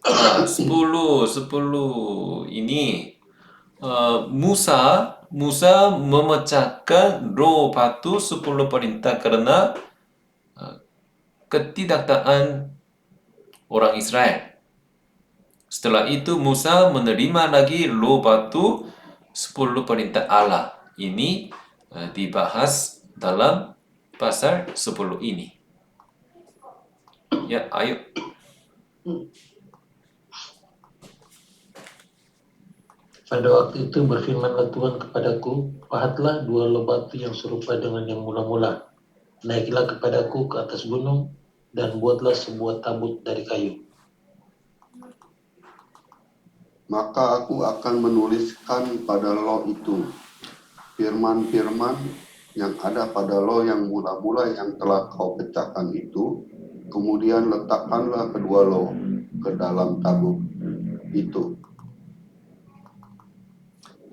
Nah, 10 ini Musa memecahkan roh batu 10 perintah karena ketidaktaatan orang Israel. Setelah itu Musa menerima lagi roh batu 10 perintah Allah. Ini dibahas dalam pasal 10 ini. Ya, ayo. Pada waktu itu berfirmanlah Tuhan kepadaku, pahatlah 2 loh batu yang serupa dengan yang mula-mula. Naiklah kepadaku ke atas gunung dan buatlah sebuah tabut dari kayu. Maka aku akan menuliskan pada loh itu firman-firman yang ada pada loh yang mula-mula yang telah kau pecahkan itu. Kemudian letakkanlah kedua loh ke dalam tabut itu.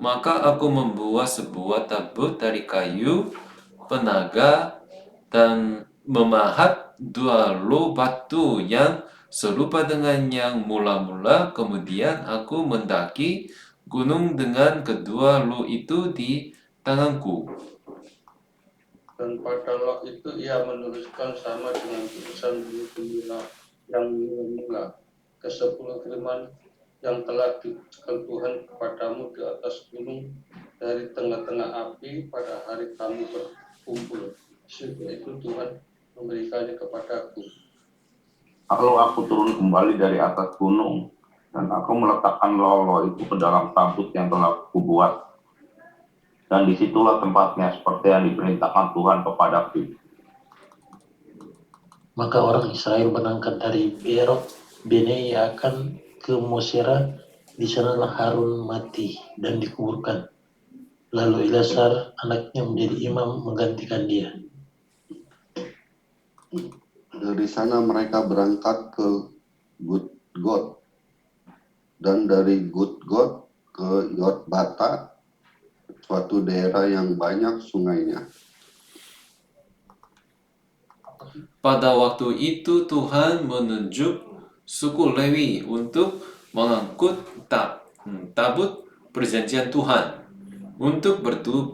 Maka aku membuat sebuah tabut dari kayu penaga dan memahat 2 loh batu yang serupa dengan yang mula-mula. Kemudian aku mendaki gunung dengan kedua loh itu di tanganku. Dan pada Lot itu ia menuliskan sama dengan tulisan bumi pemula yang mula-mula ke-10 firman yang telah diberikan Tuhan kepadamu di atas gunung dari tengah-tengah api pada hari kamu berkumpul. Sesudah itu Tuhan memberikannya kepadaku. Lalu aku turun kembali dari atas gunung, dan aku meletakkan lolo itu ke dalam tabut yang telah kubuat. Dan disitulah tempatnya seperti yang diperintahkan Tuhan kepadaku. Maka orang Israel berangkat dari Beerot Bene akan ke Mosera. Di sanalah Harun mati dan dikuburkan. Lalu Eleazar anaknya menjadi imam menggantikan dia. Dari sana mereka berangkat ke Gudgod, dan dari Gudgod ke Yotbata, suatu daerah yang banyak sungainya. Pada waktu itu Tuhan menunjuk suku Lewi untuk mengangkut tabut perjanjian Tuhan, untuk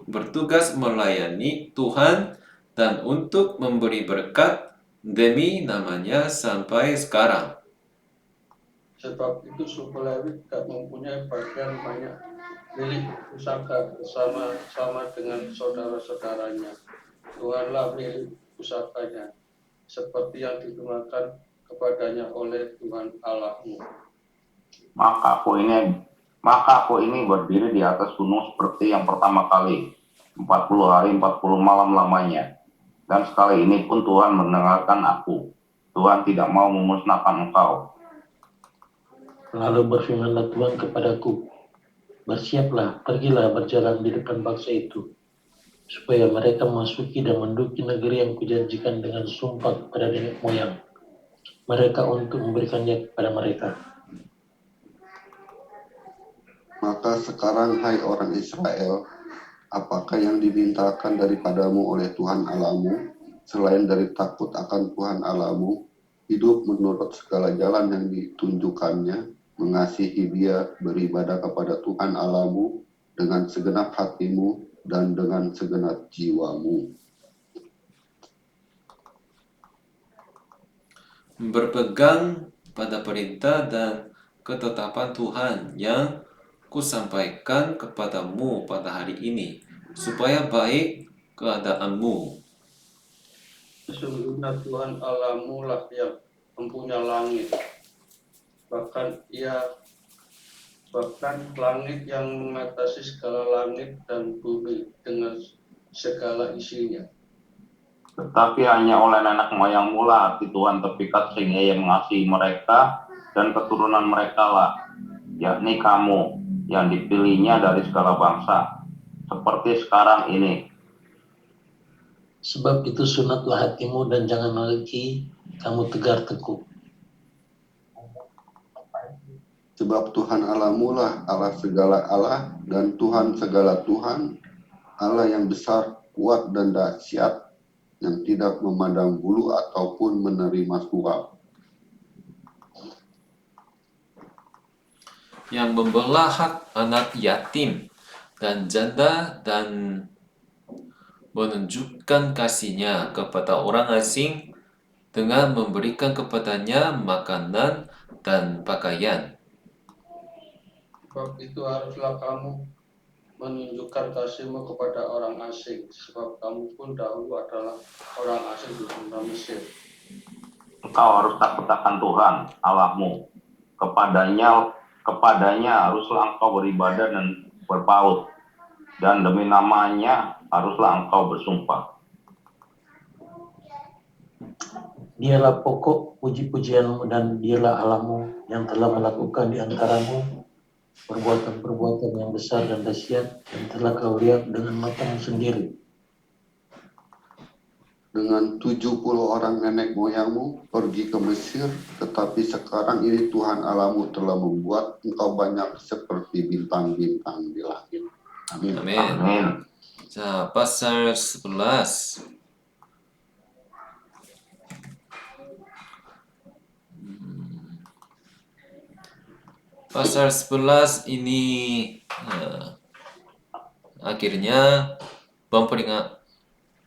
bertugas melayani Tuhan dan untuk memberi berkat demi namanya sampai sekarang. Sebab itu suku Lewi tidak mempunyai bagian banyak milik pusaka bersama-sama dengan saudara-saudaranya. Tuhanlah milik pusakanya, seperti yang digunakan kepadanya oleh Tuhan Allahmu. Maka aku ini berdiri di atas gunung seperti yang pertama kali, 40 hari 40 malam lamanya. Dan sekali ini pun Tuhan mendengarkan aku. Tuhan tidak mau memusnahkan engkau. Lalu berfirmanlah Tuhan kepadaku, bersiaplah, pergilah berjalan di depan bangsa itu, supaya mereka memasuki dan menduduki negeri yang kujanjikan dengan sumpah kepada nenek moyang mereka untuk memberikannya kepada mereka. Maka sekarang, hai orang Israel, apakah yang dimintakan daripadamu oleh Tuhan Allahmu, selain dari takut akan Tuhan Allahmu, hidup menurut segala jalan yang ditunjukkannya, mengasihi Dia, beribadah kepada Tuhan Allahmu dengan segenap hatimu dan dengan segenap jiwamu. Berpegang pada perintah dan ketetapan Tuhan yang kusampaikan kepadamu pada hari ini, supaya baik keadaanmu. Sesungguhnya Tuhan Allahmu lah yang mempunyai langit, bahkan langit yang mengatasi segala langit dan bumi dengan segala isinya. Tetapi hanya oleh nenek moyangmu lah hati Tuhan terpikat sehingga ia mengasihi mereka dan keturunan mereka lah, yakni kamu yang dipilihnya dari segala bangsa, seperti sekarang ini. Sebab itu sunatlah hatimu dan jangan lagi kamu tegar tekuk. Sebab Tuhan Allahmu lah Allah segala Allah dan Tuhan segala Tuhan, Allah yang besar, kuat dan dahsyat, yang tidak memandang bulu ataupun menerima suap. Yang membelah hak anak yatim dan janda dan menunjukkan kasihnya kepada orang asing dengan memberikan kepadanya makanan dan pakaian. Sebab itu haruslah kamu menunjukkan kasihmu kepada orang asing, sebab kamu pun dahulu adalah orang asing di tanah Mesir. Engkau harus takut akan Tuhan Allahmu. Kepadanya haruslah engkau beribadah dan berpaut, dan demi namanya haruslah engkau bersumpah. Dialah pokok puji-pujianmu dan dialah Allahmu yang telah melakukan di antaramu perbuatan-perbuatan yang besar dan dahsyat yang telah kau lihat dengan matamu sendiri. Dengan 70 orang nenek moyangmu pergi ke Mesir, tetapi sekarang ini Tuhan Allahmu telah membuat engkau banyak seperti bintang-bintang di langit. Amin. Amin. Amin. Nah, pasal 11. Pasal 11 ini akhirnya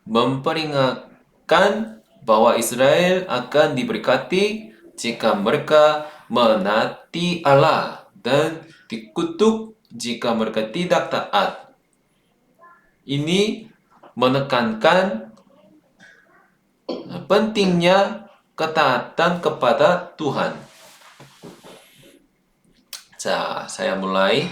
memperingatkan bahwa Israel akan diberkati jika mereka menaati Allah dan dikutuk jika mereka tidak taat. Ini menekankan pentingnya ketaatan kepada Tuhan. Saya mulai.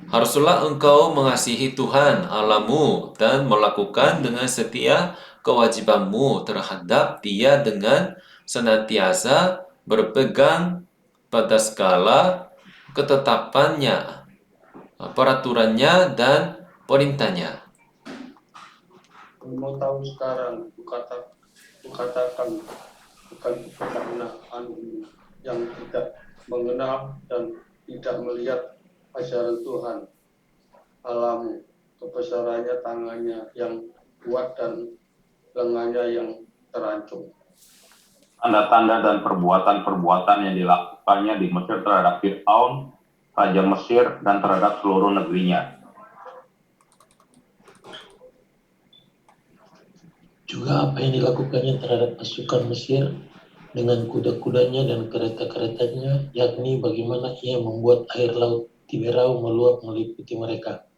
Haruslah engkau mengasihi Tuhan Allahmu dan melakukan dengan setia kewajibanmu terhadap Dia dengan senantiasa berpegang pada segala ketetapannya, peraturannya, dan perintahnya. Kamu tahu sekarang, kukatakan bukan kepada anak-anakmu yang tidak mengenal dan tidak melihat ajaran Tuhan Allahmu, kebesarannya, tangannya yang kuat dan lengannya yang terancung. Tanda-tanda dan perbuatan-perbuatan yang dilakukannya di Mesir terhadap Fir'aun, Raja Mesir, dan terhadap seluruh negerinya. Juga apa yang dilakukannya terhadap pasukan Mesir dengan kuda-kudanya dan kereta-keretanya, yakni bagaimana ia membuat air laut Tiberau meluap meliputi mereka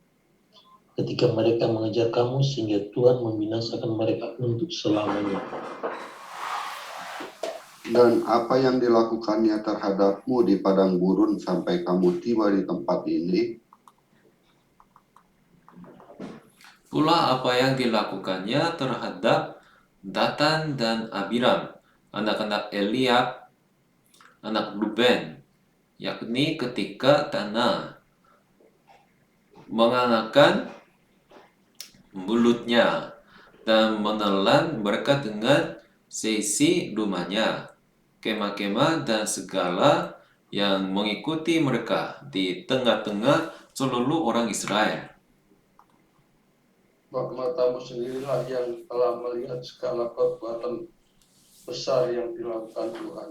ketika mereka mengejar kamu, sehingga Tuhan membinasakan mereka untuk selamanya. Dan apa yang dilakukannya terhadapmu di padang gurun sampai kamu tiba di tempat ini, Pula apa yang dilakukannya terhadap Datan dan Abiram, anak-anak Eliab, anak Ruben, yakni ketika tanah mengangkat mulutnya dan menelan mereka dengan seisi rumahnya, kemah-kemah dan segala yang mengikuti mereka di tengah-tengah seluruh orang Israel. Matamu sendirilah yang telah melihat segala perbuatan besar yang dilakukan Tuhan.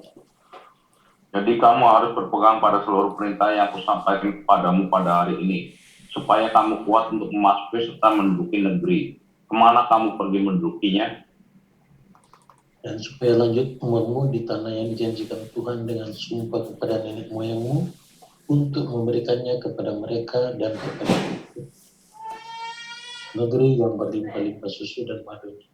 Jadi kamu harus berpegang pada seluruh perintah yang kusampaikan kepadamu pada hari ini, supaya kamu kuat untuk memasuki serta menduduki negeri. Kemana kamu pergi mendudukinya? Dan supaya lanjut umurmu di tanah yang dijanjikan Tuhan dengan sumpah kepada nenek moyangmu, untuk memberikannya kepada mereka dan kepada negeri yang berlimpah-limpah susu dan madunya.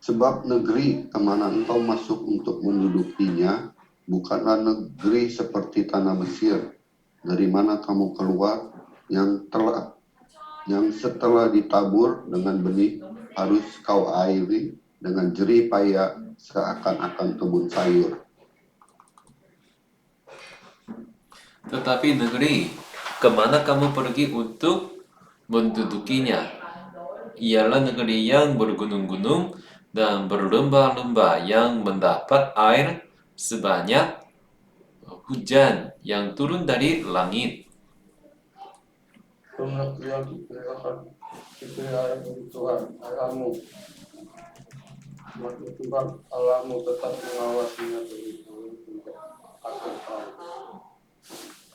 sebab negeri kemana engkau masuk untuk mendudukinya bukanlah negeri seperti tanah Mesir, dari mana kamu keluar, yang setelah ditabur dengan benih harus kau airi dengan jerih payah seakan-akan kebun sayur. Tetapi negeri kemana kamu pergi untuk mendudukinya ialah negeri yang bergunung-gunung dan berlembah-lembah, yang mendapat air sebanyak hujan yang turun dari langit. Negeri yang dipelihara oleh Tuhan Allahmu, maka Tuhan Allahmu tetap mengawasinya dari dulu hingga akhir tahun.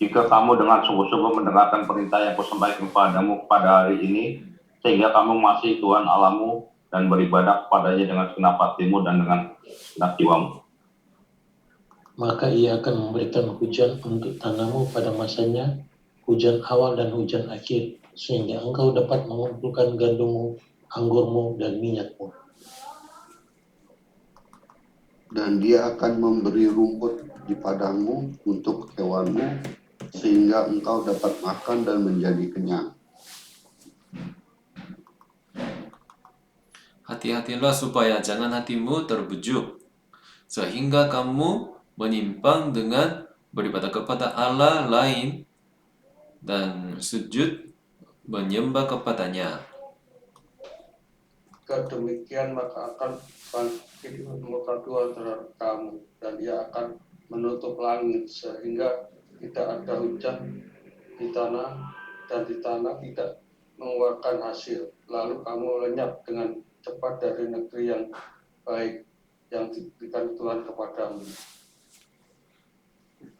Jika kamu dengan sungguh-sungguh mendengarkan perintah yang kusampaikan kepadamu pada hari ini, sehingga kamu mengasihi Tuhan Allahmu dan beribadah kepadanya dengan segenap hatimu dan dengan segenap jiwamu. Maka ia akan memberikan hujan untuk tanahmu pada masanya, hujan awal dan hujan akhir, sehingga engkau dapat mengumpulkan gandummu, anggurmu, dan minyakmu. Dan dia akan memberi rumput di padangmu untuk hewanmu, sehingga engkau dapat makan dan menjadi kenyang. Hati-hatilah supaya jangan hatimu terbujuk, sehingga kamu menyimpang dengan beribadah kepada Allah lain dan sujud menyembah kepadanya. Jika demikian, maka akan bangkit murka Tuhan terhadap kamu, dan ia akan menutup langit sehingga tidak ada hujan di tanah, dan di tanah tidak mengeluarkan hasil. Lalu kamu lenyap dengan cepat dari negeri yang baik yang diberikan Tuhan kepadamu.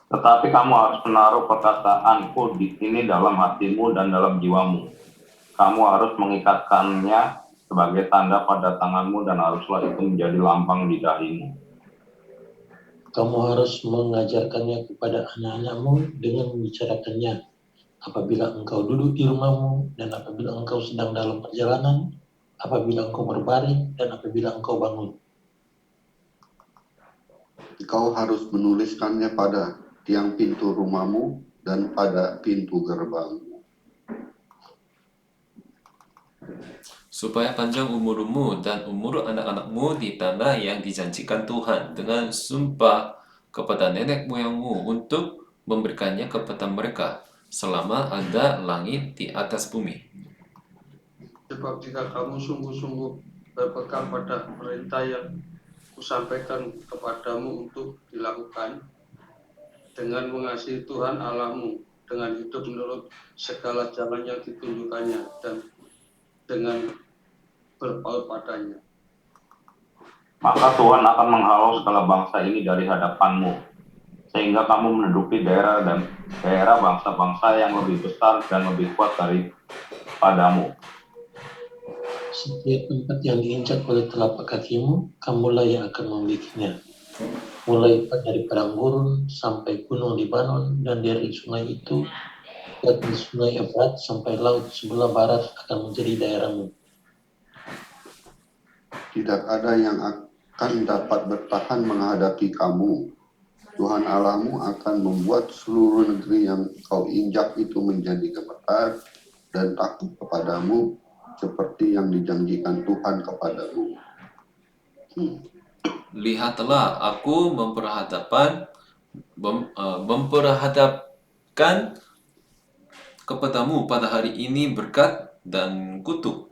Tetapi kamu harus menaruh perkataanku ini dalam hatimu dan dalam jiwamu. Kamu harus mengikatkannya sebagai tanda pada tanganmu dan haruslah itu menjadi lambang di dahimu. Kamu harus mengajarkannya kepada anak-anakmu dengan membicarakannya apabila engkau duduk di rumahmu dan apabila engkau sedang dalam perjalanan, apabila engkau berbaring dan apabila engkau bangun. Engkau harus menuliskannya pada tiang pintu rumahmu dan pada pintu gerbangmu. Supaya panjang umurmu dan umur anak-anakmu di tanah yang dijanjikan Tuhan dengan sumpah kepada nenek moyangmu untuk memberikannya kepada mereka selama ada langit di atas bumi. Sebab jika kamu sungguh-sungguh berpegang pada perintah yang kusampaikan kepadamu untuk dilakukan, dengan mengasihi Tuhan Allahmu, dengan hidup menurut segala jalan yang ditunjukkannya, dan dengan berpaut padanya. Maka Tuhan akan menghalau segala bangsa ini dari hadapanmu, sehingga kamu menduduki daerah bangsa-bangsa yang lebih besar dan lebih kuat daripadamu. Setiap tempat yang diinjak oleh telapak kakimu, kamulah yang akan memilikinya. Mulai dari padang gurun sampai gunung Libanon dan dari sungai itu dan sungai Efrat sampai laut sebelah barat akan menjadi daerahmu. Tidak ada yang akan dapat bertahan menghadapi kamu. Tuhan Allahmu akan membuat seluruh negeri yang kau injak itu menjadi gemetar dan takut kepadamu, seperti yang dijanjikan Tuhan kepadamu. Lihatlah, aku memperhadapkan kepadamu pada hari ini berkat dan kutuk.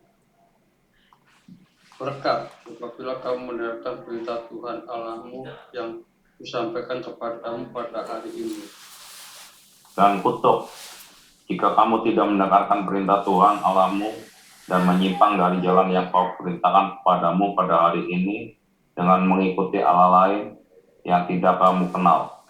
Berkat apabila kamu mendengarkan perintah Tuhan Allahmu yang kusampaikan kepadamu pada hari ini. Dan kutuk, jika kamu tidak mendengarkan perintah Tuhan Allahmu dan menyimpang dari jalan yang kau perintahkan kepadamu pada hari ini dengan mengikuti Allah lain yang tidak kamu kenal.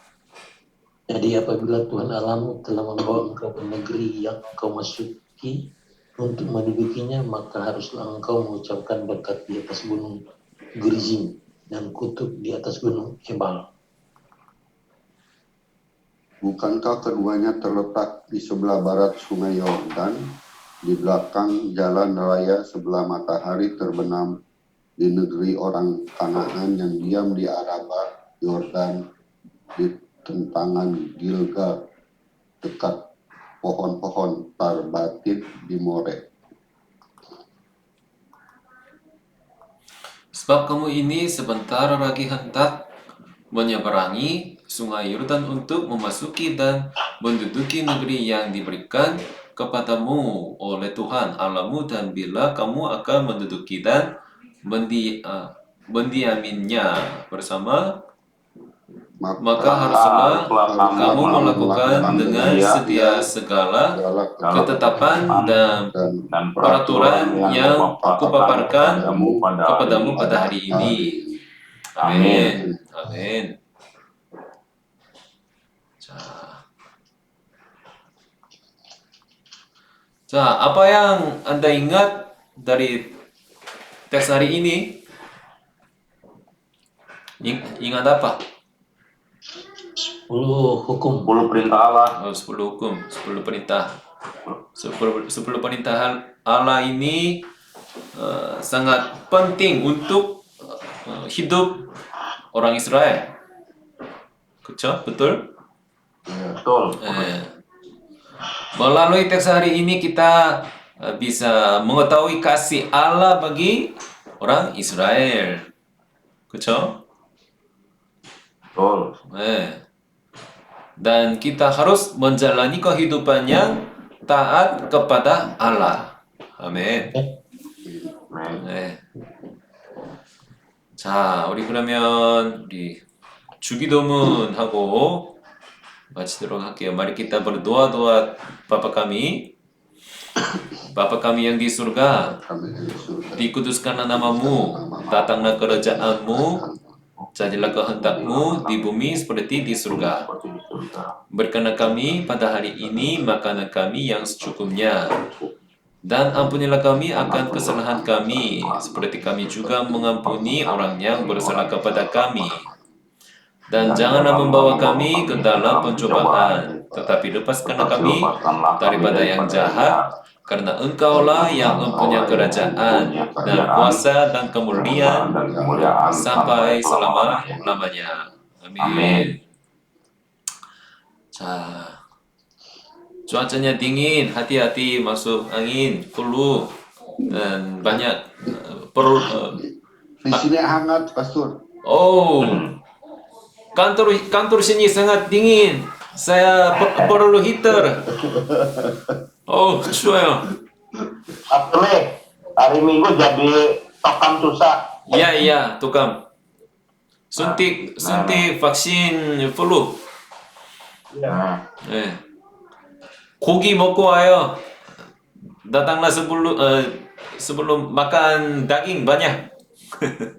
Jadi apabila Tuhan Allahmu telah membawa engkau ke negeri yang engkau masuki untuk mendudukinya, maka haruslah engkau mengucapkan berkat di atas gunung Gerizim dan kutuk di atas gunung Ebal. Bukankah keduanya terletak di sebelah barat sungai Yordan, di belakang jalan raya sebelah matahari terbenam di negeri orang Kanaan yang diam di Arabah Yordan, di tentangan Gilgal, dekat pohon-pohon Tarbatin di More. Sebab kamu ini sebentar lagi hendak menyeberangi sungai Yordan untuk memasuki dan menduduki negeri yang diberikan kepadamu oleh Tuhan Allahmu, dan bila kamu akan menduduki dan mendiaminya bersama, maka haruslah kamu melakukan dengan setia segala ketetapan dan peraturan yang kupaparkan kepadamu pada hari ini. Amin. Amin. Apa yang Anda ingat dari teks hari ini? Ingat apa? 10 hukum. 10 perintah Allah. 10 hukum, 10 perintah. 10 perintah Allah ini sangat penting untuk hidup orang Israel. Betul? Betul. Melalui teks hari ini kita bisa mengetahui kasih Allah bagi orang Israel. Betul? Dan kita harus menjalani kehidupan yang taat kepada Allah. Amin. 자, 우리 그러면 우리 주기도문 하고 마치도록 할게요. Mari kita berdoa Bapa kami yang di surga, dikuduskanlah namamu, datanglah kerajaanmu, Jadilah kehendak-Mu di bumi seperti di surga. seperti di surga. Berikanlah kami pada hari ini makanan kami yang secukupnya. Dan ampunilah kami akan kesalahan kami, seperti kami juga mengampuni orang yang bersalah kepada kami. Dan janganlah membawa kami ke dalam pencobaan, tetapi lepaskanlah kami daripada yang jahat, karena Engkaulah yang mempunyai kerajaan, dan kuasa, dan kemuliaan, sampai selama-lamanya. Amin. 자, cuacanya dingin, hati-hati masuk angin, flu, dan banyak perlu. Di sini hangat, Pastor. Oh, kantor sini sangat dingin. Saya perlu heater. Oh, 좋아요. Pastor Le, hari Minggu jadi tokam susah. Iya, tukang. suntik vaksin flu. Nah, 네. 고기 먹고 와요. datanglah sebelum makan daging banyak.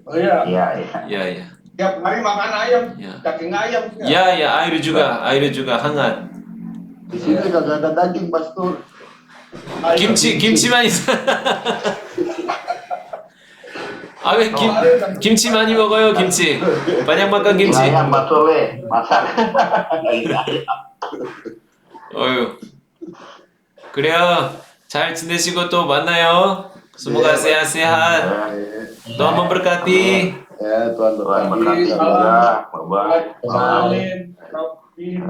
Oh iya, iya. Ya. tiap hari makan ayam, Ya. daging ayam. Ya, air juga hangat. Di sini kagak ada daging, Pastor. 김치만 있어. 왜 김치 많이 먹어요, 김치. banyak makan 김치. Ayam Pastor Le, masak. 어휴. 그래요. 잘 지내시고 또 만나요. Semoga sehat-sehat. Tuhan memberkati. Ya, Tuhan Tuhan berkati. berkati juga. Bye-bye. Salim, Robin.